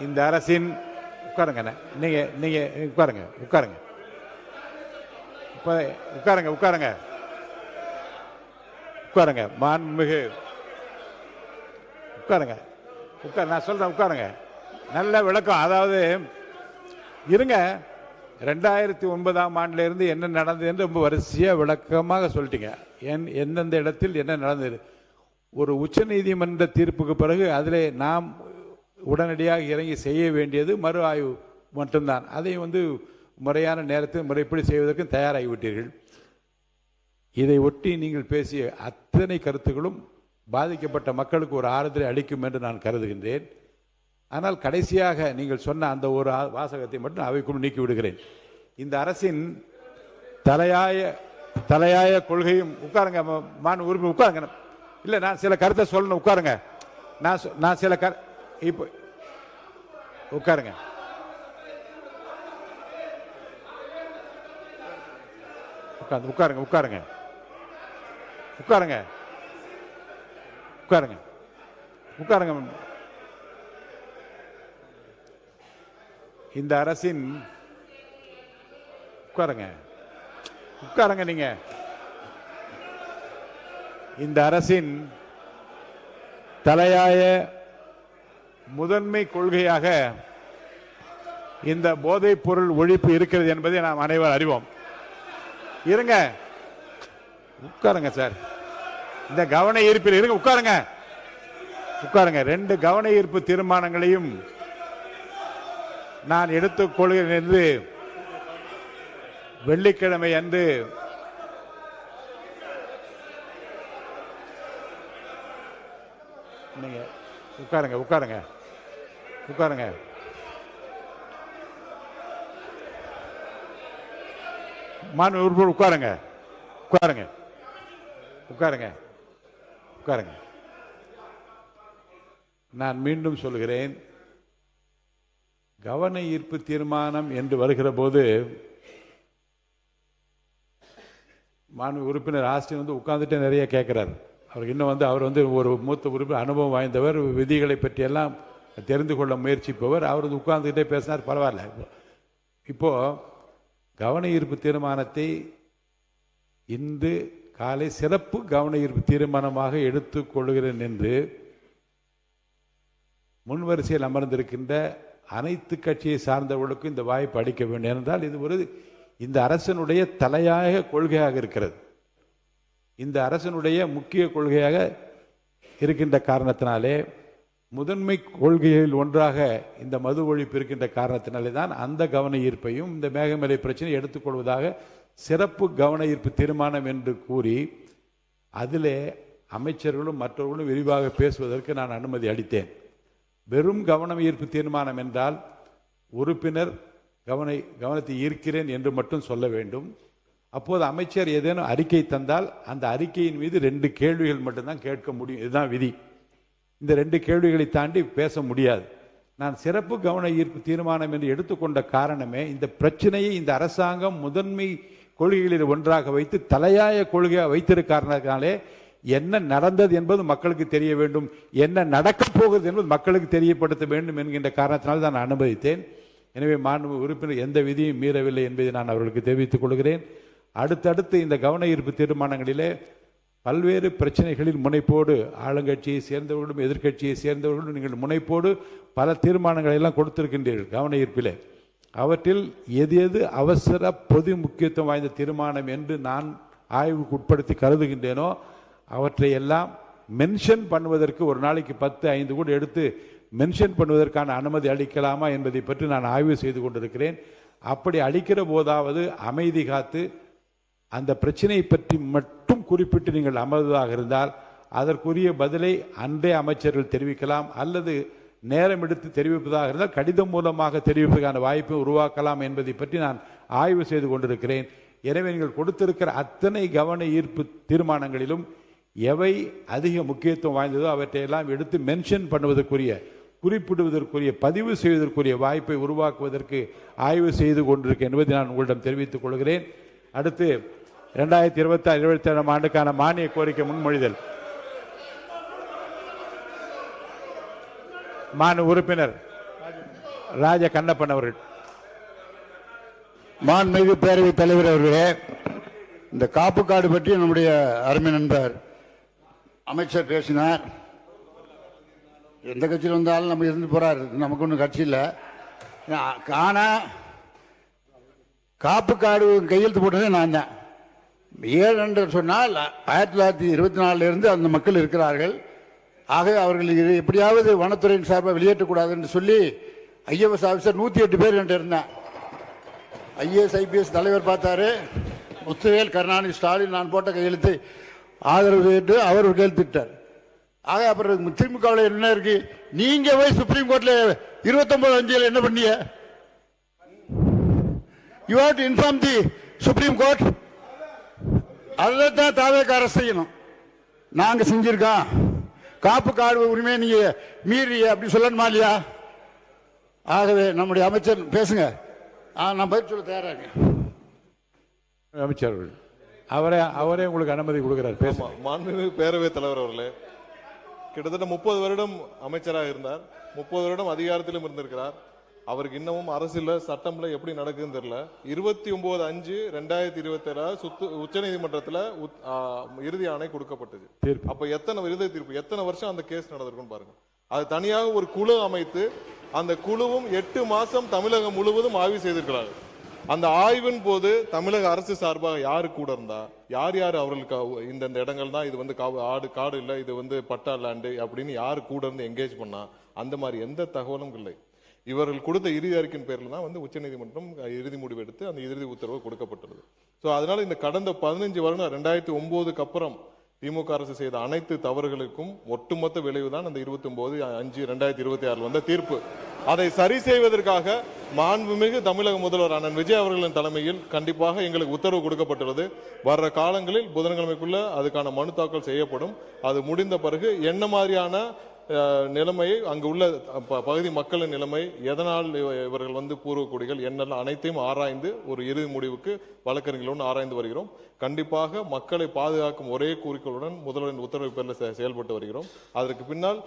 இந்த அரசின் உட்காருங்க, நீங்க நீங்க உட்காருங்க உட்காருங்க உட்காருங்க உட்காருங்க உட்காருங்க மாண்புமிகு உட்காருங்க நான் சொல்றேன் உட்காருங்க. நல்ல விளக்கம். அதாவது இருங்க, 2009ஆம் ஆண்டுல இருந்து என்ன நடந்தது என்று ரொம்ப வரிசையா விளக்கமாக சொல்லிட்டீங்க. எந்தெந்த இடத்தில் என்ன நடந்தது. ஒரு உச்ச நீதிமன்ற தீர்ப்புக்கு பிறகு அதிலே நாம் உடனடியாக இறங்கி செய்ய வேண்டியது மறு ஆய்வு மட்டும்தான். அதை முறையான நேரத்தில் முறைப்படி செய்வதற்கு தயாராகிவிட்டீர்கள். இதை ஒட்டி நீங்கள் பேசிய அத்தனை கருத்துக்களும் பாதிக்கப்பட்ட மக்களுக்கு ஒரு ஆறுதலை அளிக்கும் என்று நான் கருதுகின்றேன். ஆனால் கடைசியாக நீங்கள் சொன்ன அந்த ஒரு வாசகத்தை மட்டும் அவைக்குள் நீக்கி விடுகிறேன். இந்த அரசின் தலையாய கொள்கையும் உட்காருங்க மாண்பு உறுப்பினர் உட்காருங்க. இல்ல, நான் சில கருத்தை சொல்லணும். உட்காருங்க. நான் சில இப்போ உட்காருங்க. உட்காருங்க உட்காருங்க உட்காருங்க உட்காருங்க உட்காருங்க. இந்த அரசின் உட்காருங்க உட்காருங்க. நீங்க இந்த அரசின் தலையாய முதன்மை கொள்கையாக இந்த போதைப் பொருள் ஒழிப்பு இருக்கிறது என்பதை நாம் அனைவரும் அறிவோம். இருங்க, உட்காருங்க சார். இந்த கவன ஈர்ப்பில் இருங்க, உட்காருங்க உட்காருங்க. 2 கவன ஈர்ப்பு தீர்மானங்களையும் நான் எடுத்துக் கொள்கிறேன் என்று வெள்ளிக்கிழமை அன்று நீங்க உட்காருங்க உட்காருங்க உட்காருங்க. மாண்பு உறுப்பினர் உட்காருங்க உட்காருங்க உட்காருங்க உட்காருங்க. நான் மீண்டும் சொல்கிறேன், கவன ஈர்ப்பு தீர்மானம் என்று வருகிற போது மாண்பு உறுப்பினர் ஆஸ்டின் உட்கார்ந்துட்டு நிறைய கேட்கிறார். அவருக்கு இன்னும் அவர் ஒரு மூத்த உறுப்பினர், அனுபவம் வாய்ந்தவர், விதிகளை பற்றி எல்லாம் தெரிந்து கொள்ள முயற்சிப்பவர். அவர் உட்கார்ந்துகிட்டே பேசினார், பரவாயில்ல. இப்போ கவன ஈர்ப்பு தீர்மானத்தை இன்று காலை சிறப்பு கவன ஈர்ப்பு தீர்மானமாக எடுத்துக் கொள்கிறேன் என்று முன்வரிசையில் அமர்ந்திருக்கின்ற அனைத்து கட்சியை சார்ந்தவர்களுக்கும் இந்த வாய்ப்பு அளிக்க வேண்டும். என்றால் இது இந்த அரசனுடைய தலையாய கொள்கையாக இருக்கிறது. இந்த அரசனுடைய முக்கிய கொள்கையாக இருக்கின்ற காரணத்தினாலே, முதன்மை கொள்கைகளில் ஒன்றாக இந்த மது ஒழிப்பு இருக்கின்ற காரணத்தினாலே தான் அந்த கவன ஈர்ப்பையும் இந்த மேகமலை பிரச்சனை எடுத்துக்கொள்வதாக சிறப்பு கவன ஈர்ப்பு தீர்மானம் என்று கூறி அதிலே அமைச்சர்களும் மற்றவர்களும் விரிவாக பேசுவதற்கு நான் அனுமதி அளித்தேன். வெறும் கவன ஈர்ப்பு தீர்மானம் என்றால் உறுப்பினர் கவனத்தை ஈர்க்கிறேன் என்று மட்டும் சொல்ல வேண்டும். அப்போது அமைச்சர் ஏதேனும் அறிக்கை தந்தால் அந்த அறிக்கையின் மீது 2 கேள்விகள் மட்டும்தான் கேட்க முடியும். இதுதான் விதி. இந்த 2 கேள்விகளை தாண்டி பேச முடியாது. நான் சிறப்பு கவன ஈர்ப்பு தீர்மானம் என்று எடுத்துக்கொண்ட காரணமே, இந்த பிரச்சனையை இந்த அரசாங்கம் முதன்மை கொள்கைகளில் ஒன்றாக வைத்து தலையாய கொள்கையாக வைத்திருக்காரனாலே என்ன நடந்தது என்பது மக்களுக்கு தெரிய வேண்டும், என்ன நடக்கப் போகிறது என்பது மக்களுக்கு தெரியப்படுத்த வேண்டும் என்கின்ற காரணத்தினால் தான் நான் அனுமதித்தேன். எனவே மாண்பு உறுப்பினர் எந்த விதியும் மீறவில்லை என்பதை நான் அவர்களுக்கு தெரிவித்துக் கொள்கிறேன். அடுத்தடுத்து இந்த கவன ஈர்ப்பு தீர்மானங்களிலே பல்வேறு பிரச்சனைகளில் முனைப்போடு ஆளுங்கட்சியை சேர்ந்தவர்களும் எதிர்கட்சியை சேர்ந்தவர்களும் நீங்கள் முனைப்போடு பல தீர்மானங்களை எல்லாம் கொடுத்திருக்கின்றீர்கள் கவன ஈர்ப்பிலே. அவற்றில் எது அவசர பொது முக்கியத்துவம் வாய்ந்த தீர்மானம் என்று நான் ஆய்வுக்கு உட்படுத்தி கருதுகின்றேனோ அவற்றை எல்லாம் மென்ஷன் பண்ணுவதற்கு ஒரு நாளைக்கு 10-5 கூட எடுத்து மென்ஷன் பண்ணுவதற்கான அனுமதி அளிக்கலாமா என்பதை பற்றி நான் ஆய்வு செய்து கொண்டிருக்கிறேன். அப்படி அளிக்கிற போதாவது அமைதி காத்து அந்த பிரச்சனையை பற்றி மட்டும் குறிப்பிட்டு நீங்கள் அமர்வதாக இருந்தால் அதற்குரிய பதிலை அன்றே அமைச்சர்கள் தெரிவிக்கலாம், அல்லது நேரம் எடுத்து தெரிவிப்பதாக இருந்தால் கடிதம் மூலமாக தெரிவிப்பதற்கான வாய்ப்பை உருவாக்கலாம் என்பதை பற்றி நான் ஆய்வு செய்து கொண்டிருக்கிறேன். எனவே நீங்கள் கொடுத்திருக்கிற அத்தனை கவன ஈர்ப்பு தீர்மானங்களிலும் எவை அதிக முக்கியத்துவம் வாய்ந்ததோ அவற்றையெல்லாம் எடுத்து மென்ஷன் பண்ணுவதற்குரிய, குறிப்பிடுவதற்குரிய, பதிவு செய்வதற்குரிய வாய்ப்பை உருவாக்குவதற்கு ஆய்வு செய்து கொண்டிருக்கேன் என்பதை நான் உங்களிடம் தெரிவித்துக் கொள்கிறேன். அடுத்து 2026-27 ஆண்டுக்கான மானிய கோரிக்கை முன்மொழிதல். மாண்பு உறுப்பினர் ராஜ கண்ணப்பன் அவர்கள். மாண்புமிகு பேரவைத் தலைவர் அவர்களே, இந்த காப்பு கார்டு பற்றி நம்முடைய அருமை நண்பர் அமைச்சர் பேசினார். எந்த கட்சியில் வந்தாலும் நம்ம இருந்து போறாரு, நமக்கு ஒன்றும் கட்சி இல்லை. ஆனா காப்பு கார்டு கையெழுத்து போட்டதே நான் தான். 7 என்று சொன்னால் 1924 இருந்து அந்த மக்கள் இருக்கிறார்கள். ஆக அவர்கள் எப்படியாவது வனத்துறையின் சார்பாக வெளியேற்றக்கூடாது என்று சொல்லி ஐஏஎஸ் ஆஃபீஸர் 108 பேர் என்று இருந்தேன். ஐஏஎஸ் ஐபிஎஸ் தலைவர் பார்த்தாரு, முத்துவேல் கருணாநிதி ஸ்டாலின் நான் போட்ட கையெழுத்து ஆதரவு கேட்டு அவர் கையெழுத்திட்டார். ஆக அப்புறம் திமுகவில் என்ன இருக்கு, நீங்க போய் சுப்ரீம் கோர்ட்ல 29/5 என்ன பண்ணீங்க? You have to inform the supreme court. அதைத்தான் தாவேக அரசு செய்யணும். நாங்க செஞ்சிருக்கோம். காப்பு காடு உரிமையை நீங்க மீறி அப்படி சொல்லணுமா இல்லையா? ஆகவே நம்முடைய அமைச்சர் பேசுங்க, நான் பதில் சொல்ல தயாராக. அமைச்சர் அவரே உங்களுக்கு அனுமதி கொடுக்கிறார். பேசுமா. மாண்புமிகு பேரவைத் தலைவர் அவர்களே, கிட்டத்தட்ட 30 வருடம் அமைச்சராக இருந்தார், 30 வருடம் அதிகாரத்திலும் இருந்திருக்கிறார். அவருக்கு இன்னமும் அரசியல சட்டம்ல எப்படி நடக்குதுன்னு தெரியல. 29/5/2027 உச்ச நீதிமன்றத்தில் இறுதி ஆணை கொடுக்கப்பட்டது. அப்ப எத்தனை இறுதி தீர்ப்பு, எத்தனை வருஷம் அந்த கேஸ் நடந்திருக்கும் பாருங்க. அது தனியாக ஒரு குழு அமைத்து அந்த குழுவும் 8 மாசம் தமிழகம் முழுவதும் ஆய்வு செய்திருக்கிறார்கள். அந்த ஆய்வின் போது தமிழக அரசு சார்பாக யாரு கூட இருந்தா, யார் யார் அவர்களுக்கு இந்த இடங்கள் தான் இது வந்து காடு இல்லை, இது வந்து பட்டா லேண்டு அப்படின்னு யாரு கூட இருந்து என்கேஜ் பண்ணா, அந்த மாதிரி எந்த தகவலும் இல்லை. இவர்கள் கொடுத்த இறுதி அறிக்கையின் பேரில் தான் வந்து உச்சநீதிமன்றம் இறுதி முடிவு எடுத்து அந்த இறுதி உத்தரவு கொடுக்கப்பட்டது. ஸோ அதனால இந்த கடந்த 15 வருடம் 2009க்கு அப்புறம் திமுக அரசு செய்த அனைத்து தவறுகளுக்கும் ஒட்டுமொத்த விளைவு தான் அந்த 29/5/2026 வந்த தீர்ப்பு. அதை சரி செய்வதற்காக மாண்புமிகு தமிழக முதல்வர் அண்ணன் விஜய் அவர்களின் தலைமையில் கண்டிப்பாக எங்களுக்கு உத்தரவு கொடுக்கப்பட்டுள்ளது. வர்ற காலங்களில் புதன்கிழமைக்குள்ள அதுக்கான மனு தாக்கல் செய்யப்படும். அது முடிந்த பிறகு என்ன மாதிரியான நிலைமையை, அங்கு உள்ள பகுதி மக்களின் நிலைமை, எதனால் இவர்கள் வந்து பூர்வக்குடிகள் என்னெல்லாம் அனைத்தையும் ஆராய்ந்து ஒரு இறுதி முடிவுக்கு வழக்கறிஞர்களுடன் ஆராய்ந்து வருகிறோம். கண்டிப்பாக மக்களை பாதுகாக்கும் ஒரே குறிக்கோளுடன் முதல்வரின் உத்தரவு பேரில் செயல்பட்டு வருகிறோம். அதற்கு பின்னால்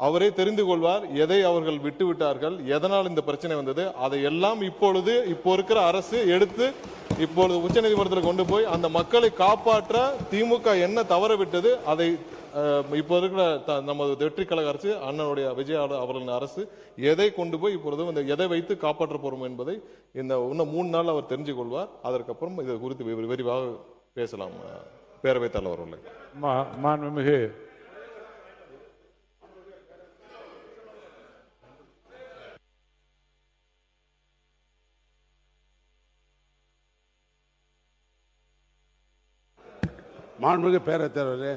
அவரே தெரிந்து கொள்வார் எதை அவர்கள் விட்டுவிட்டார்கள், எதனால் இந்த பிரச்சனை வந்தது. அதை எல்லாம் இப்போ இருக்கிற அரசு எடுத்து இப்பொழுது உச்சநீதிமன்றத்தில் கொண்டு போய் அந்த மக்களை காப்பாற்ற திமுக என்ன தவற விட்டது, அதை இப்போ இருக்கிற நமது வெற்றி கழக அரசு, அண்ணனுடைய விஜய் அவர்களின் அரசு எதை கொண்டு போய் இப்பொழுது எதை வைத்து காப்பாற்ற போறோம் என்பதை இன்னும் 3 நாள் அவர் தெரிஞ்சு கொள்வார். அதற்கப்புறம் இது குறித்து விரிவாக பேசலாம். பேரவைத் தலைவர் அவர்களே, மாண்புமிகு மாண்புமிகு பேரவைத் தலைவரே,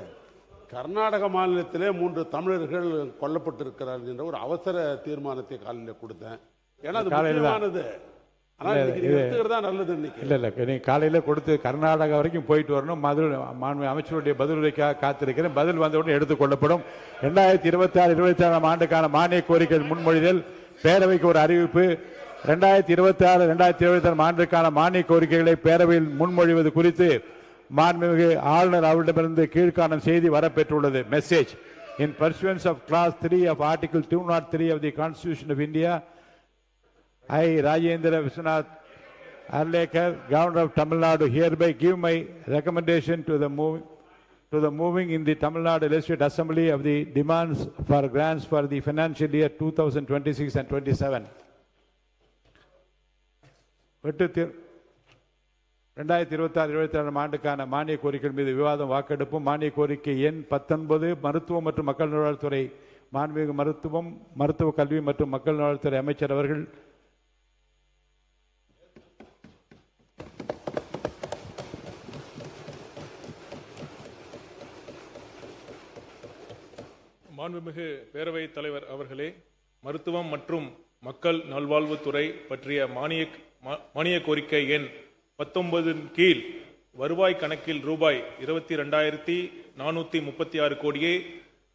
கர்நாடக மாநிலத்திலே 3 தமிழர்கள் கொல்லப்பட்டிருக்கிறார்கள் என்ற ஒரு அவசர தீர்மானத்தை காலையில் கொடுத்தேன். ஏன்னா அது முக்கியமானது. நல்லது. நீ காலையில கொடுத்து கர்நாடகா வரைக்கும் போயிட்டு வரணும். அமைச்சருடைய பதிலுரைக்காக காத்திருக்கிறேன். பதில் வந்தவுடன் எடுத்துக் கொள்ளப்படும். 2026-27 ஆண்டுக்கான மானிய கோரிக்கை முன்மொழிதல். பேரவைக்கு ஒரு அறிவிப்பு. 2026-2027 ஆண்டுக்கான மானிய கோரிக்கைகளை பேரவையில் முன்மொழிவது குறித்து மாண்புமிகு ஆளுநர் அவரிடமிருந்து கீழ்காணும் செய்தி வரப்பெற்றுள்ளது. Message. In pursuance of clause 3 of article 203 of the Constitution of India, I, Rajendra Vishwanath Arlekar, Governor of Tamil Nadu, hereby give my recommendation to the moving in the Tamil Nadu Legislative Assembly of the demands for grants for the financial year 2026 and 27. 2026-27 ஆண்டுக்கான மானிய கோரிக்கை மீது விவாதம், வாக்கெடுப்பும். மானிய கோரிக்கை எண் 19 மருத்துவம் மற்றும் மக்கள் நல்வாழ்வுத்துறை. மாண்புமிகு மருத்துவ கல்வி மற்றும் மக்கள் நல்வாழ்வுத்துறை அமைச்சர் அவர்கள். மாண்புமிகு பேரவைத் தலைவர் அவர்களே, மருத்துவம் மற்றும் மக்கள் நல்வாழ்வுத்துறை பற்றிய மானிய கோரிக்கை எண் 19 கீழ் வருவாய் கணக்கில் ரூபாய் 22,436 கோடியே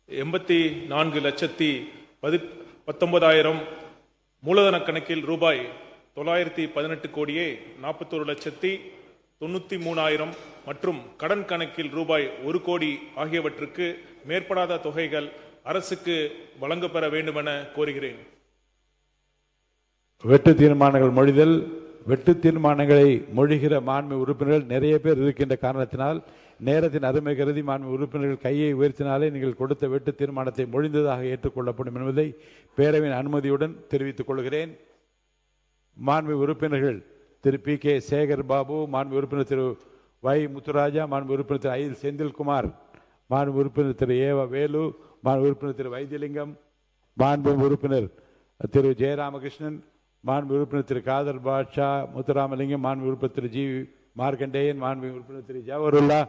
84,19,000, மூலதன கணக்கில் ரூபாய் 918 கோடியே 41,93,000 மற்றும் கடன் கணக்கில் ரூபாய் 1 கோடி ஆகியவற்றுக்கு மேற்படாத தொகைகள் அரசுக்கு வழங்கப்பெற வேண்டுமென கோருகிறேன். வெட்டு தீர்மானங்கள் மொழிதல். வெட்டு தீர்மானங்களை மொழிகிற மாண்பு உறுப்பினர்கள் நிறைய பேர் இருக்கின்ற காரணத்தினால் நேரத்தின் அருமை கருதி மாண்பு உறுப்பினர்கள் கையை உயர்த்தினாலே நீங்கள் கொடுத்த வெட்டு தீர்மானத்தை மொழிந்ததாக ஏற்றுக்கொள்ளப்படும் என்பதை பேரவையின் அனுமதியுடன் தெரிவித்துக் கொள்கிறேன். மாண்பு உறுப்பினர்கள் திரு பி கே சேகர் பாபு, மாண்பு உறுப்பினர் திரு வை முத்துராஜா, மாண்பு உறுப்பினர் திரு ஐ செந்தில்குமார், மாண்பு உறுப்பினர் திரு ஏவ வேலு, மாண்பு உறுப்பினர் திரு வைத்தியலிங்கம், மாண்பு உறுப்பினர் திரு ஜெயராமகிருஷ்ணன், மாண்பு உறுப்பினர் திரு காதர் பாட்ஷா முத்துராமலிங்கம், மாண்பு உறுப்பினர் திரு ஜி மார்க்கண்டேயன், மாண்பு உறுப்பினர் திரு ஜவஹருல்லா,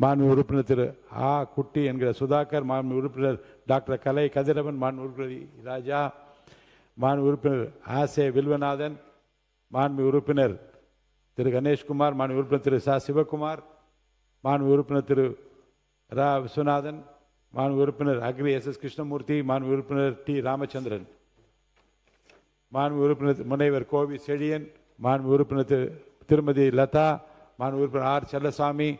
மாண்பு உறுப்பினர் திரு ஆ குட்டி என்கிற சுதாகர், மாண்பு உறுப்பினர் டாக்டர் கலை கதிரவன், மாண்பு உறுப்பினர் ராஜா, மாண்பு உறுப்பினர் ஆசே வில்வநாதன், மாண்பு உறுப்பினர் திரு கணேஷ்குமார், மாண்பு உறுப்பினர் திரு ச சிவகுமார், மாண்பு உறுப்பினர் திரு ரா விஸ்வநாதன், மாண்பு உறுப்பினர் அக்ரி எஸ் கிருஷ்ணமூர்த்தி, மாண்பு உறுப்பினர் டி ராமச்சந்திரன், மாண்பு உறுப்பினர் முனைவர் கோவி செழியன், மாண்பு உறுப்பினர் திருமதி லதா, மாண்பு உறுப்பினர் ஆர் செல்லசாமி,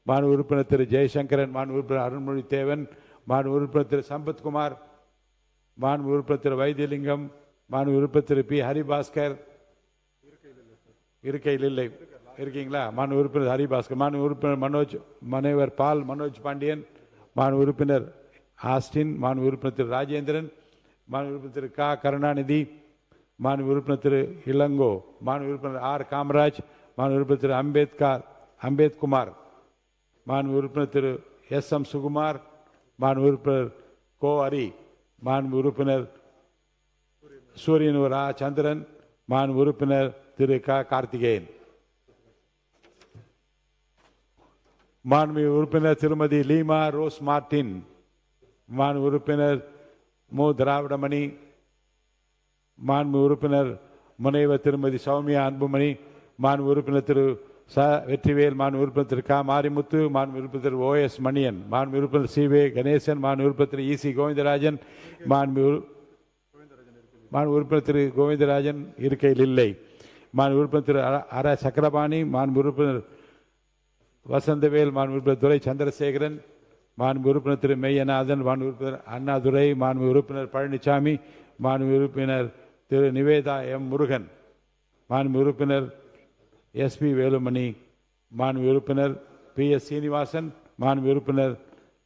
மாண்பு உறுப்பினர் திரு ஜெயசங்கரன், மாண்பு உறுப்பினர் அருண்மொழி தேவன், மாண்பு உறுப்பினர் திரு சம்பத்குமார், மாண்பு உறுப்பினர் திரு வைத்தியலிங்கம், மாண்பு உறுப்பினர் திரு பி ஹரிபாஸ்கர் இருக்கையில் இல்லை இருக்கீங்களா, மாண்பு உறுப்பினர் ஹரிபாஸ்கர், மாண்பு உறுப்பினர் மனோஜ் முனைவர் பால் மனோஜ் பாண்டியன், மாண்பு உறுப்பினர் ஆஸ்டின், மாண்பு உறுப்பினர் திரு ராஜேந்திரன், மாண்பு உறுப்பினர் திரு க கருணாநிதி, மாண்பு உறுப்பினர் திரு இளங்கோ, மாண்பு உறுப்பினர் ஆர் காமராஜ், மாண்பு உறுப்பினர் திரு அம்பேத்குமார், மாண்பு உறுப்பினர் திரு எஸ் எம் சுகுமார், மாண்பு உறுப்பினர் கோ ஹரி, மாண்பு உறுப்பினர் சூரியனூர் ஆ சந்திரன், மாண்பு உறுப்பினர் திரு க கார்த்திகேயன், மாண்பு உறுப்பினர் திருமதி லீமா ரோஸ் மார்டின், மாண்பு உறுப்பினர் மு திராவிடமணி, மாண்பு உறுப்பினர் முனைவர் திருமதி சௌமியா அன்புமணி, மாண்பு உறுப்பினர் திரு ச வெற்றிவேல், மாண்பு உறுப்பினர் திரு க மாரிமுத்து, மாண்பு உறுப்பினர் திரு ஓ எஸ் மணியன், மாண்பு உறுப்பினர் சி வே கணேசன், மாண்பு உறுப்பினர் திரு இசி கோவிந்தராஜன், மாண்பு உறுப்பினர் திரு கோவிந்தராஜன் இருக்கையில் இல்லை, மாண்பு உறுப்பினர் திரு அர சக்கரபாணி, மாண்பு உறுப்பினர் வசந்தவேல், மாண்பு உறுப்பினர் துரை சந்திரசேகரன், மாண்பு உறுப்பினர் திரு மெய்யநாதன், மாண்பு உறுப்பினர் அண்ணாதுரை, மாண்பு உறுப்பினர் பழனிசாமி, மாண்பு உறுப்பினர் திரு நிவேதா எம் முருகன், மாண்பு உறுப்பினர் எஸ் பி வேலுமணி, மாண்பு உறுப்பினர் பி எஸ் சீனிவாசன், மாண்பு உறுப்பினர்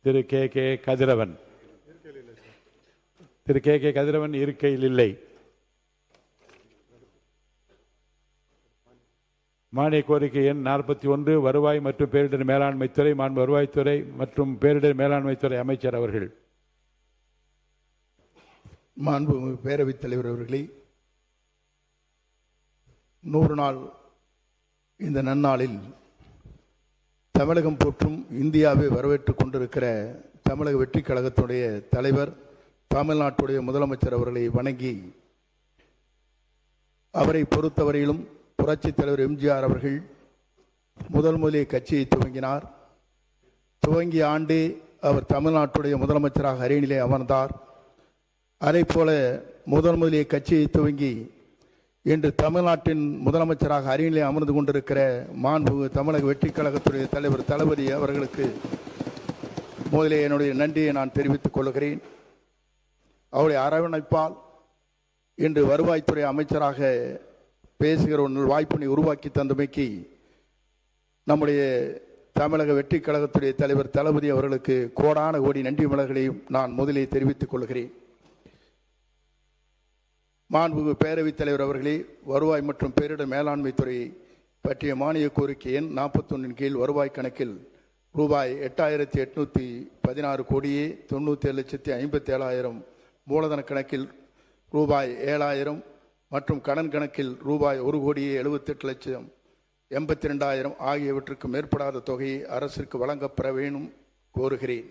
திரு கே கே கதிரவன் இருக்கையில் இல்லை. மானிய கோரிக்கை எண் 41 வருவாய் மற்றும் பேரிடர் மேலாண்மை துறை, மாண்பு வருவாய்த்துறை மற்றும் பேரிடர் மேலாண்மை துறை அமைச்சர் அவர்கள். மாண்பு பேரவைத் தலைவர் அவர்களே, 100 நாள் இந்த நன்னாளில் தமிழகம் போற்றும் இந்தியாவை வரவேற்றுக் கொண்டிருக்கிற தமிழக வெற்றி கழகத்துடைய தலைவர், தமிழ்நாட்டுடைய முதலமைச்சர் அவர்களை வணங்கி, அவரை பொறுத்தவரையிலும் புரட்சித் தலைவர் எம்ஜிஆர் அவர்கள் முதலிலே கட்சியை துவங்கினார். துவங்கிய ஆண்டே அவர் தமிழ்நாட்டுடைய முதலமைச்சராக அரியணையிலே அமர்ந்தார். அதே போல முதலிலே கட்சியை துவங்கி இன்று தமிழ்நாட்டின் முதலமைச்சராக அரியணையிலே அமர்ந்து கொண்டிருக்கிற மாண்பு தமிழக வெற்றி கழகத்துடைய தலைவர் தளபதி அவர்களுக்கு முதலிலே என்னுடைய நன்றியை நான் தெரிவித்துக் கொள்கிறேன். அவருடைய அரவணைப்பால் இன்று வருவாய்த்துறை அமைச்சராக பேசுகிற ஒரு வாய்ப்பினை உருவாக்கி தந்தமைக்கு நம்முடைய தமிழக வெற்றி கழகத்துடைய தலைவர் தளபதி அவர்களுக்கு கோடான கோடி நன்றி மலர்களையும் நான் முதலில் தெரிவித்துக் கொள்கிறேன். மாண்புமிகு பேரவைத் தலைவர் அவர்களே, வருவாய் மற்றும் பேரிடர் மேலாண்மை துறை பற்றிய மானிய கோரிக்கை எண் 41 கீழ் வருவாய் கணக்கில் ரூபாய் 8,816 கோடியே 97,57,000, மூலதன கணக்கில் ரூபாய் 7,000 மற்றும் கடன் கணக்கில் ரூபாய் 1,78,82,000 ஆகியவற்றுக்கு மேற்படாத தொகையை அரசிற்கு வழங்கப்பெற வேணும் கோருகிறேன்.